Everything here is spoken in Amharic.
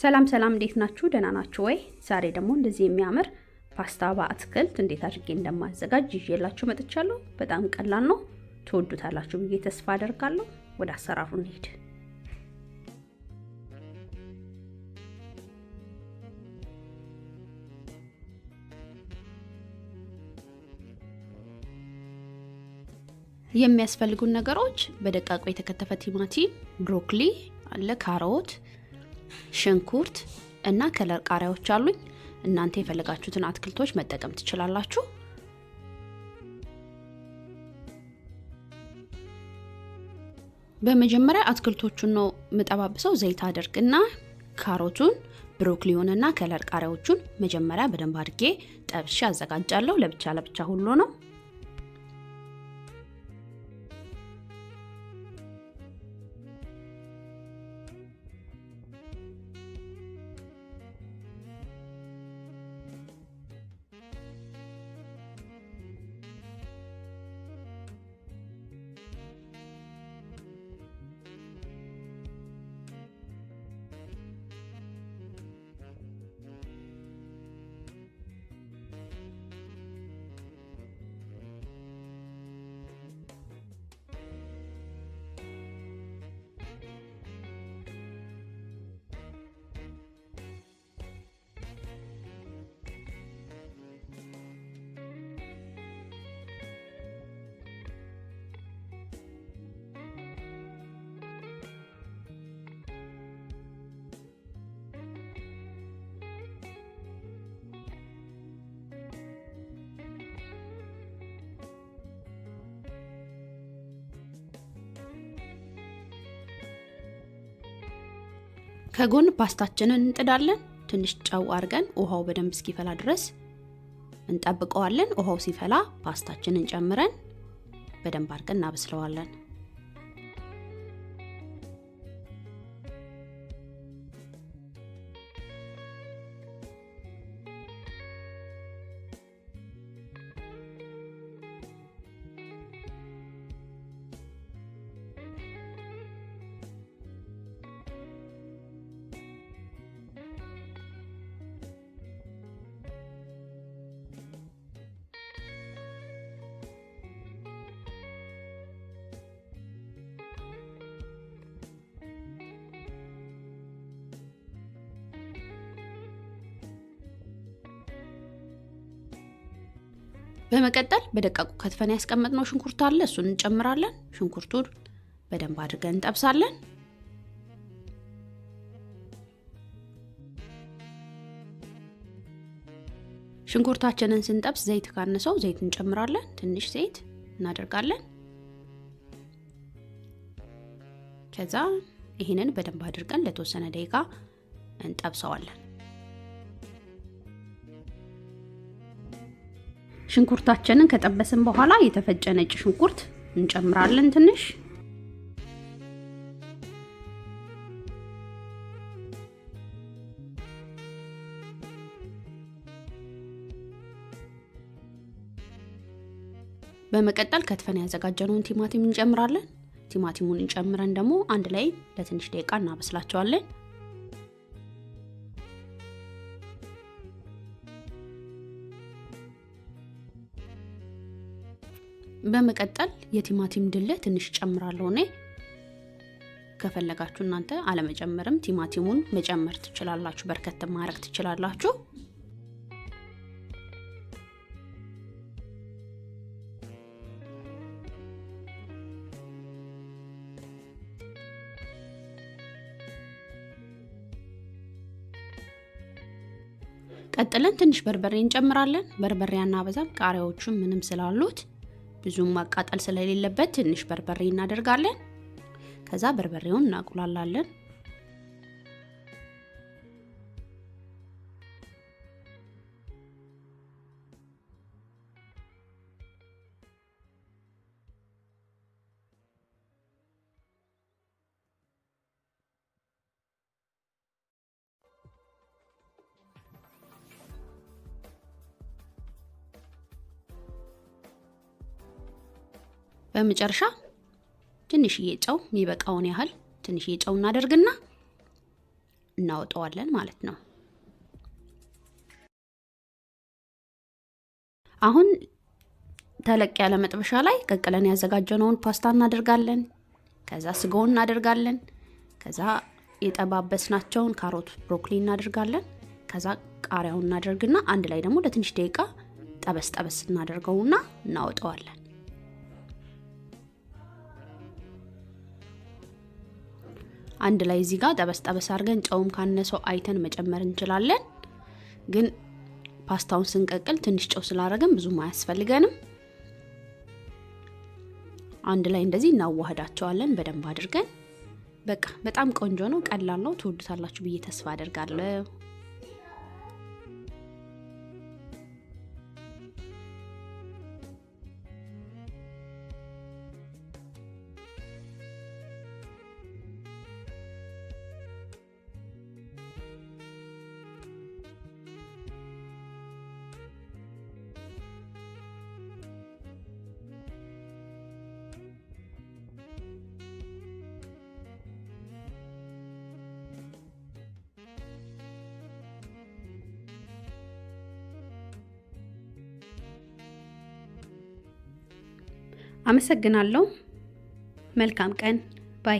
ሰላም እንዴት ናችሁ? ደህና ናችሁ ወይ? ዛሬ ደግሞ እንደዚህ የሚያምር ፓስታ በአትክልት እንዴት አድርጌ እንደማዘጋጅ ይዤላችሁ መጥቻለሁ። በጣም ቀላል ነው፣ ትወዱታላችሁ ብዬ ተስፋ አደርጋለሁ። ወደ አሰራሩ እንሂድ። የሚያስፈልጉን ነገሮች በደቃቁ የተከተፈ ቲማቲም፣ ብሮኮሊ አለ፣ ካሮት፣ ሽንኩርት እና ከለር ቃሪያዎች አሉኝ። እናንተ የፈለጋችሁትን አትክልቶች መጠቀም ትችላላችሁ። በመጀመሪያ አትክልቶቹን ነው መጠባብሰው። ዘይት አድርግና ካሮቱን፣ ብሮኮሊውንና ከለር ቃሪያዎቹን መጀመሪያ በደንብ አድርጌ ጠብሼ አዘጋጃለሁ። ለብቻ ሁሉ ነው። ከጎን ፓስታችንን እንጥዳለን። ትንሽ ጨው አድርገን ውሃው በደንብ እስኪፈላ ድረስ እንጠብቀዋለን። ውሃው ሲፈላ ፓስታችንን ጨምረን በደንብ አድርገን እናበስለዋለን። በመቀጠል በደቃቁ ከትፈን ያስቀመጥነው ሽንኩርት አለ፣ እሱን እንጨምራለን። ሽንኩርቱን በደንብ አድርገን እንጠብሳለን። ሽንኩርታችንን ስንጠብስ ዘይት ካነሰው ዘይት እንጨምራለን። ትንሽ ዘይት እናደርጋለን። ከዛ ይሄንን በደንብ አድርገን ለተወሰነ ደቂቃ እንጠብሰዋለን። ሽንኩርታችንን ከጠበስን በኋላ የተፈጨ ነጭ ሽንኩርት እንጨምራለን ትንሽ። በመቀጠል ከትፈን ያዘጋጀነውን ቲማቲም እንጨምራለን። ቲማቲሙን እንጨምረን ደግሞ አንድ ላይ ለትንሽ ደቂቃ እናበስላቸዋለን። በመቀጠል የቲማቲም ድልህ ትንሽ ጨምራለሁ እኔ። ከፈለጋችሁ እናንተ አለመጨመርም ቲማቲሙን መጨመር ትችላላችሁ፣ በርከት ማድረግ ትችላላችሁ። ቀጥለን ትንሽ በርበሬ እንጨምራለን። በርበሬ አናበዛም፣ ቃሪያዎቹም ምንም ስላሉት ብዙም ማቃጠል ስለሌለበት ትንሽ በርበሬ እናደርጋለን። ከዛ በርበሬውን እናቁላላለን። በመጨረሻ ትንሽዬ ጨው የሚበቃውን ያህል ትንሽዬ ጨው እናደርግና እናወጣዋለን ማለት ነው። አሁን ተለቅ ያለ መጥበሻ ላይ ቀቅለን ያዘጋጀነውን ፓስታ እናደርጋለን። ከዛ ስጋውን እናደርጋለን። ከዛ የጠባበስናቸውን ካሮት፣ ብሮኮሊ እናደርጋለን። ከዛ ቃሪያውን እናደርግና አንድ ላይ ደግሞ ለትንሽ ደቂቃ ጠበስ ጠበስ እናደርገውና እናወጣዋለን። አንድ ላይ እዚህ ጋር ጠበስ ጠበስ አድርገን ጨውም ካነሰው አይተን መጨመር እንችላለን። ግን ፓስታውን ስንቀቅል ትንሽ ጨው ስላደረገን ብዙም አያስፈልገንም። አንድ ላይ እንደዚህ እናዋህዳቸዋለን በደንብ አድርገን። በቃ በጣም ቆንጆ ነው፣ ቀላል ነው። ትወዱታላችሁ ብዬ ተስፋ አደርጋለሁ። አመሰግናለሁ። መልካም ቀን ባይ